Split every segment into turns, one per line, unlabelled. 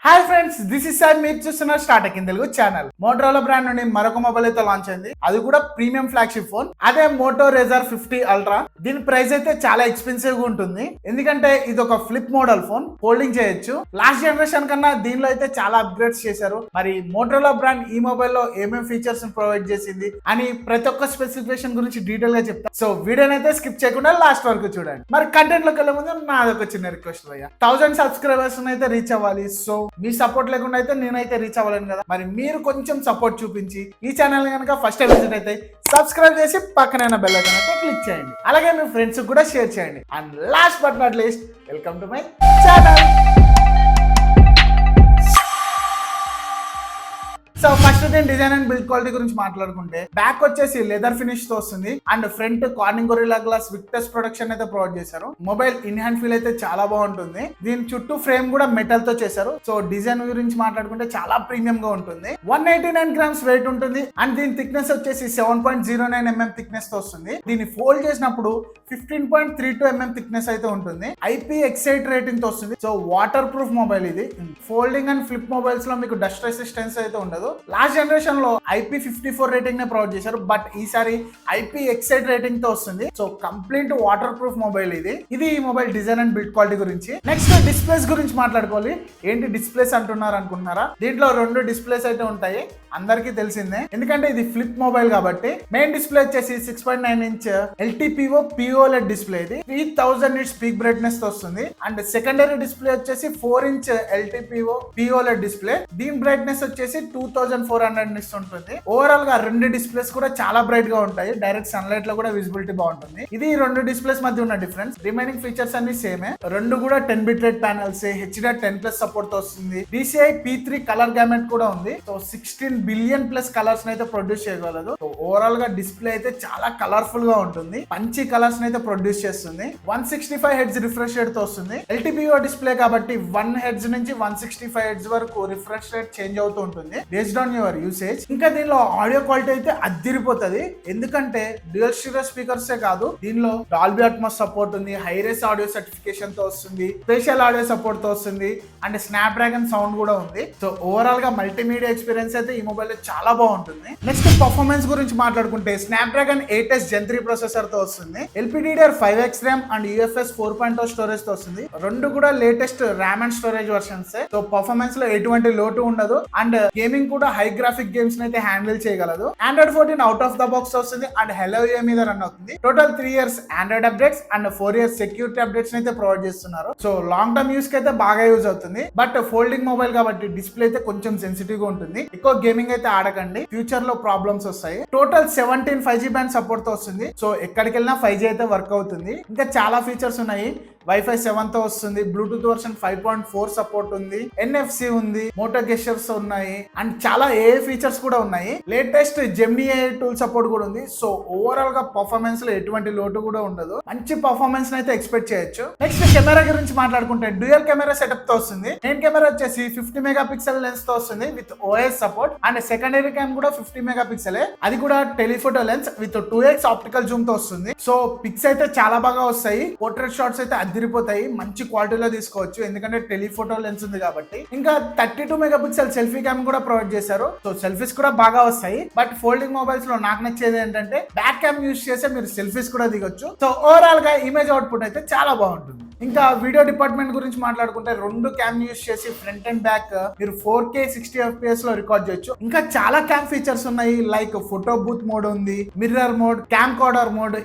Hi friends, this is sir. మీరు చూస్తున్నారు Startek in Telugu channel. Motorola brand నుండి మరొక మొబైల్ అయితే లాంచ్ అయింది. అది కూడా ప్రీమియం ఫ్లాగ్షిప్ ఫోన్. అదే మోటో రేజర్ 50 అల్ట్రా. దీని ప్రైస్ అయితే చాలా ఎక్స్పెన్సివ్ గా ఉంటుంది, ఎందుకంటే ఇది ఒక ఫ్లిప్ మోడల్ ఫోన్, హోల్డింగ్ చేయొచ్చు. లాస్ట్ జనరేషన్ కన్నా దీనిలో అయితే చాలా అప్గ్రేడ్స్ చేశారు. మరి మోటరోలా బ్రాండ్ ఈ మొబైల్ లో ఏమేమి ఫీచర్స్ ప్రొవైడ్ చేసింది అని ప్రతి ఒక్క స్పెసిఫికేషన్ గురించి డీటెయిల్ గా చెప్తా. సో వీడియోని అయితే స్కిప్ చేయకుండా లాస్ట్ వరకు చూడండి. మరి కంటెంట్ లోకి వెళ్ళే ముందు నాదొక చిన్న రిక్వెస్ట్ అయ్యా, 1000 సబ్స్క్రైబర్స్ అయితే రీచ్ అవ్వాలి. సో మీ సపోర్ట్ లేకుండా అయితే నేనైతే రీచ్ అవ్వలేను కదా. మరి మీరు కొంచెం సపోర్ట్ చూపించి ఈ ఛానల్ కనుక ఫస్ట్ టైం విజిట్ అయితే సబ్స్క్రైబ్ చేసి పక్కనైన బెల్ ఐకాన్ అయితే క్లిక్ చేయండి. అలాగే మీ ఫ్రెండ్స్ కూడా షేర్ చేయండి. And last but not least, welcome to my channel. So first దీని డిజైన్ అండ్ బిల్డ్ క్వాలిటీ గురించి మాట్లాడుకుంటే, బ్యాక్ వచ్చేసి లెదర్ ఫినిష్ తో వస్తుంది and front Corning Gorilla glass Victus protection అయితే ప్రొవైడ్ చేశారు. మొబైల్ ఇన్ హ్యాండ్ ఫీల్ అయితే చాలా బాగుంటుంది. దీని చుట్టూ ఫ్రేమ్ కూడా మెటల్ తో చేశారు. సో డిజైన్ గురించి మాట్లాడుకుంటే చాలా ప్రీమియం గా ఉంటుంది. 189 గ్రామ్స్ వెయిట్ ఉంటుంది అండ్ దీని థిక్నెస్ వచ్చేసి 7.09 mm థిక్నెస్ తో వస్తుంది. దీన్ని ఫోల్డ్ చేసినప్పుడు 15.32 mm థిక్నెస్ అయితే ఉంటుంది. IP68 రేటింగ్ తో వస్తుంది. సో వాటర్ ప్రూఫ్ మొబైల్ ఇది. ఫోల్డింగ్ అండ్ ఫ్లిప్ మొబైల్స్ లో మీకు డస్ట్ రెసిస్టెన్స్ అయితే ఉండదు. లాస్ట్ జనరేషన్ లో IP54 రేటింగ్ నే ప్రొవైడ్ చేశారు, బట్ ఈసారి IP68 రేటింగ్ తో వస్తుంది. So complete water proof mobile ఇది. ఈ mobile design and build quality గురించి. నెక్స్ట్ డిస్ప్లేస్ గురించి మాట్లాడుకోవాలి. ఏంటి డిస్ప్లేస్ అంటున్నారు అనుకుంటున్నారా? దీంట్లో 2 డిస్ప్లేస్ అయితే ఉంటాయి, అందరికీ తెలిసిందే, ఎందుకంటే ఇది ఫ్లిప్ మొబైల్ కాబట్టి. మెయిన్ డిస్ప్లే వచ్చేసి 6.9 ఇంచ్ LTPO POLED డిస్ప్లే. ఇది 3000 nits పీక్ బ్రైట్నెస్ తో వస్తుంది. అండ్ సెకండరీ డిస్ప్లే వచ్చేసి 4 ఇంచ్ LTPO POLED డిస్ప్లే. దీని బ్రైట్నెస్ వచ్చేసి 2400 nits ఉంటుంది. ఓవరాల్ గా 2 డిస్ప్లేస్ కూడా చాలా బ్రైట్ గా ఉంటాయి. డైరెక్ట్ సన్లైట్ లో కూడా విజిబిలిటీ బాగుంటుంది. ఇది 2 డిస్ప్లేస్ మధ్య ఉన్న డిఫరెన్స్. రిమైనింగ్ ఫీచర్స్ అన్ని సేమే. 2 కూడా 10 బిట్రేట్ ప్యానల్స్, HDR10+ సపోర్ట్ తో వస్తుంది. DCI P3 కలర్ గ్యామెట్ కూడా ఉంది. సో 16 బిలియన్ ప్లస్ కలర్స్ అయితే ప్రొడ్యూస్ చేయగలదు. సో ఓవరాల్ గా డిస్ప్లే అయితే చాలా కలర్ఫుల్ గా ఉంటుంది. మంచి కలర్స్ అయితే ప్రొడ్యూస్ చేస్తుంది. 165 Hz రిఫ్రెష్ రేట్ తో వస్తుంది. LTPO డిస్ప్లే కాబట్టి 1 Hz నుంచి 165 Hz వరకు రిఫ్రెష్ రేట్ చేంజ్ అవుతూ ఉంటుంది బేస్డ్ ఆన్ యువర్ యూసేజ్. ఇంకా దీనిలో ఆడియో క్వాలిటీ అయితే అదిరిపోతుంది, ఎందుకంటే డ్యూయల్ స్టీరియో స్పీకర్స్ కాదు, దీనిలో డాల్బీ అట్మాస్ సపోర్ట్ ఉంది. హైరేస్ ఆడియో సర్టిఫికేషన్ తో వస్తుంది. స్పెషల్ ఆడియో సపోర్ట్ తో వస్తుంది అండ్ స్నాప్ డ్రాగన్ సౌండ్ కూడా ఉంది. సో ఓవరాల్ గా మల్టీమీడియా ఎక్స్పీరియన్స్ అయితే ఈ మొబైల్ చాలా బాగుంటుంది. నెక్స్ట్ పర్ఫార్మెన్స్ గురించి మాట్లాడుకుంటే, snap dragon 8s Gen 3 processor తో వస్తుంది. LPDDR5X RAM and UFS 4.0 storage తో వస్తుంది. 2 కూడా latest RAM and storage versions. So performance లో ఎటువంటి లోటు ఉండదు అండ్ గేమింగ్ కూడా హై గ్రాఫిక్ గేమ్స్ అయితే హ్యాండిల్ చేయగలదు. Android 14 out of the box వస్తుంది అండ్ Hello UI మీద రన్ అవుతుంది. Total 3 years Android updates and 4 years security updates అయితే ప్రొవైడ్ చేస్తున్నారు. సో లాంగ్ టర్మ్ యూస్ కి అయితే బాగా యూజ్ అవుతుంది. బట్ ఫోల్డింగ్ మొబైల్ కాబట్టి డిస్ప్లే అయితే కొంచెం సెన్సిటివ్ గా ఉంటుంది. ఎక్కువ గేమింగ్ అయితే ఆడకండి, ఫ్యూచర్ లో ప్రాబ్లమ్స్ వస్తాయి. టోటల్ 17 5G బ్యాండ్ సపోర్ట్ తో వస్తుంది. సో ఎక్కడికి వెళ్ళినా 5G అయితే వర్క్ అవుతుంది. ఇంకా చాలా ఫీచర్స్ ఉన్నాయి. Wi-Fi 7 తో వస్తుంది. బ్లూటూత్ వర్షన్ 5.4 సపోర్ట్ ఉంది. NFC ఉంది. మోటో గెస్చర్స్ ఉన్నాయి అండ్ చాలా AI ఫీచర్స్ కూడా ఉన్నాయి. Latest Gemini AI tool support కూడా ఉంది. సో ఓవరాల్ గా పర్ఫార్మెన్స్ లో ఎటువంటి లోటు కూడా ఉండదు. మంచి పర్ఫార్మెన్స్ అయితే ఎక్స్పెక్ట్ చేయొచ్చు. నెక్స్ట్ కెమెరా గురించి మాట్లాడుకుంటే, డ్యూయల్ కెమెరా సెటప్ తో వస్తుంది. మెయిన్ కెమెరా వచ్చేసి 50 మెగాపిక్సెల్ లెన్స్ తో వస్తుంది with OIS support and secondary cam కూడా 50 మెగాపిక్సెల్. అది కూడా telephoto lens with 2x optical Zoom తో వస్తుంది. సో పిక్స్ అయితే చాలా బాగా వస్తాయి. పోర్ట్రేట్ షాట్స్ అయితే అదిరిపోతాయి, మంచి క్వాలిటీలో తీసుకోవచ్చు, ఎందుకంటే టెలిఫోటో లెన్స్ ఉంది కాబట్టి. ఇంకా 32 మెగాపిక్సెల్ సెల్ఫీ క్యామ్ కూడా ప్రొవైడ్ చేశారు. సో సెల్ఫీస్ కూడా బాగా వస్తాయి. బట్ ఫోల్డింగ్ మొబైల్స్ లో నాకు నచ్చేది ఏంటంటే, బ్యాక్ క్యామ్ యూస్ చేస్తే మీరు సెల్ఫీస్ కూడా దిగొచ్చు. సో ఓవరాల్ గా ఇమేజ్ అవుట్పుట్ అయితే చాలా బాగుంటుంది. ఇంకా వీడియో డిపార్ట్మెంట్ గురించి మాట్లాడుకుంటే, 2 క్యామ్ యూస్ చేసి ఫ్రంట్ అండ్ బ్యాక్ మీరు 4K 60 FPS లో రికార్డ్ చేయొచ్చు. ఇంకా చాలా క్యామ్ ఫీచర్స్ ఉన్నాయి, లైక్ ఫోటో బూత్ మోడ్ ఉంది, mirror mode, camcorder mode,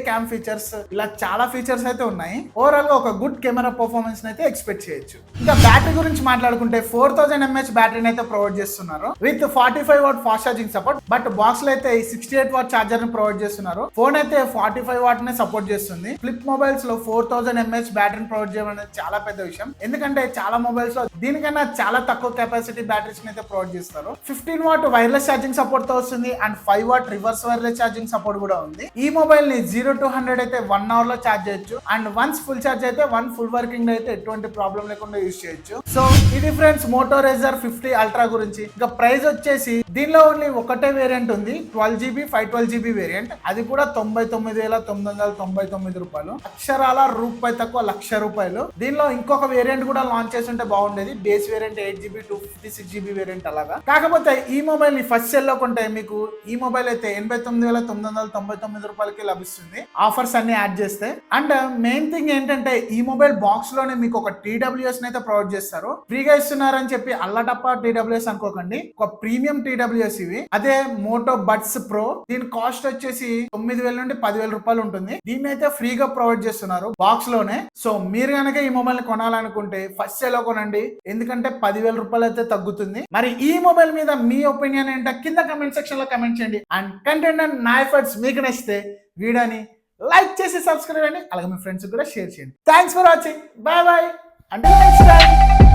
cam features, ఇలా చాలా ఫీచర్స్ అయితే ఉన్నాయి. ఓవరాల్ గా ఒక గుడ్ కెమెరా పర్ఫార్మెన్స్ అయితే ఎక్స్పెక్ట్ చేయొచ్చు. ఇంకా బ్యాటరీ గురించి మాట్లాడుకుంటే, 4000 mAh బ్యాటరీని అయితే ప్రొవైడ్ చేస్తున్నారు with 45 watt fast charging support. But box లో అయితే 68 వాట్ ఛార్జర్ ని ప్రొవైడ్ చేస్తున్నారు. ఫోన్ అయితే 45 వాట్ నే సపోర్ట్ చేస్తుంది. ఫ్లిప్ మొబైల్స్ లో 4000 mAh బ్యాటరీని ప్రొవైడ్ చేయడం అనేది చాలా పెద్ద విషయం, ఎందుకంటే చాలా మొబైల్స్ లో దీనికన్నా చాలా తక్కువ కెపాసిటీ బ్యాటరీస్ అయితే ప్రొవైడ్ చేస్తారు. 15 వాట్ వైర్లెస్ ఛార్జింగ్ సపోర్ట్ తో వస్తుంది and 5 what reverse wireless charging support కూడా ఉంది. ఈ మొబైల్ ని 0 to 100 అయితే 1 hour లో ఛార్జ్ చేయొచ్చు అండ్ వన్స్ ఫుల్ ఛార్జ్ అయితే 1 ఫుల్ వర్కింగ్ డే అయితే ఎటువంటి ప్రాబ్లం లేకుండా యూజ్ చేయొచ్చు. సో ఇది ఫ్రెండ్స్ మోటో రేజర్ 50 అల్ట్రా గురించి. ఇంకా ప్రైస్ వచ్చేసి దీనిలో ఓన్లీ ఒకటే వేరియంట్ ఉంది, 12GB 512GB వేరియంట్. అది కూడా 99,999 రూపాయలు. అక్షరాల రూపాయి తక్కువ, ₹1,00,000. దీనిలో ఇంకొక వేరియంట్ కూడా లాంచ్ చేసి ఉంటే బాగుండేది, base variant 8GB 256GB variant అలాగా. కాకపోతే ఈ మొబైల్ ని ఫస్ట్ సెల్ లో కొంటే మీకు ఈ మొబైల్ అయితే 89,999 రూపాయలకి లభిస్తుంది, ఆఫర్స్ అన్ని యాడ్ చేస్తే. అండ్ మెయిన్ థింగ్ ఏంటంటే ఈ మొబైల్ బాక్స్ లోనే మీకు ఒక TWS అయితే ప్రొవైడ్ చేస్తారు. ఫ్రీగా ఇస్తున్నారని చెప్పి అల్లటప్ప TWS అనుకోకండి, ఒక ప్రీమియం TWS ఇవి. అదే మోటో బడ్స్ ప్రో, దీని కాస్ట్ వచ్చేసి 9,000 నుండి 10,000 రూపాయలు ఉంటుంది. దీన్ని అయితే ఫ్రీగా ప్రొవైడ్ చేస్తున్నారు బాక్స్ లోనే. సో మీరు కనుక ఈ మొబైల్ ని కొనాలనుకుంటే ఫస్ట్ సేల్ లో కొనండి, ఎందుకంటే 10,000 రూపాయలు అయితే తగ్గుతుంది. మరి ఈ మొబైల్ మీద మీ ఒపీనియన్ ఏంటో కింద కమెంట్ సెక్షన్ లో కమెంట్ చేయండి. అండ్ కంటెంట్ అండ్ నా ఎఫర్ట్స్ మీకు నచ్చితే వీడియోని లైక్ చేసి సబ్స్క్రైబ్ చేయండి, అలాగే మీ ఫ్రెండ్స్ కూడా షేర్ చేయండి. Thanks for watching, bye bye, until next time.